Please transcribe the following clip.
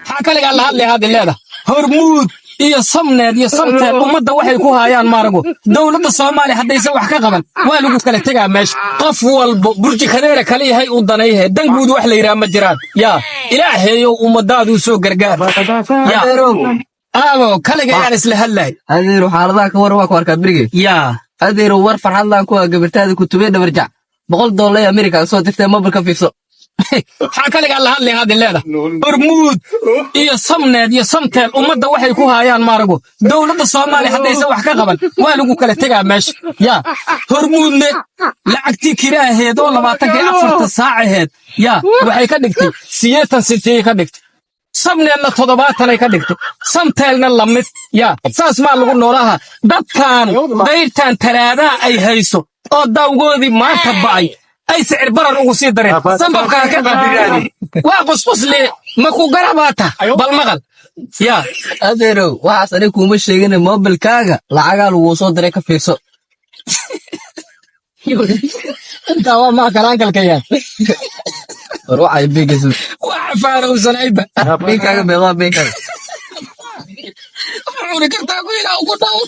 حكالك على هذه الليلة هرمود iyo samneed iyo samteed umada waxay ku haayaan maarago dawladda Soomaaliya haday wax ka qaban waa lagu kala tagaa meesha qof walba burji kadeera kale yahay u daneeyay danguud wax la yiraahdo ma jiraan ya ilaahayow umadaadu soo gargaar ya aawo kaliga aan isla hadlay adeero xaaladaha ka war waa ku arkaa birige ya adeero war farxad laan ku gabartaada ku tubay dhabarjac $100 Amerika soo dirtay mobilka fiirso حكالك على هذه الليلة هرمود iyo samneed iyo samteed umada waxay ku haayaan maarago dawladda Soomaaliya haday wax ka qaban waa lagu kala tagaa meesha ya hormuudne lacagtii kiraaheed oo 24 saacadeed ya waxay ka dhigtay 80 sentay ka dhigtay samneedna 70 ay ka dhigtay samteelna lamid ya saas ma lagu noolaha dadkan dayrtan talaada ay hayso oo daawgoodii maanta bacay ay sicir barar ugu sii dareen sanbabka ka qadiraan waa qosqos le ma ku garabaata bal maqal ya adeero waxa sare kuma sheegin mobilkaaga lacaga lagu soo diray ka fiirso inta waa ma kalaan kalkayaan ruuxa bigisu waa faaro sanayba biigaaga beeqa biigaaga waxaan ka taa ku ilaa ugu dhaw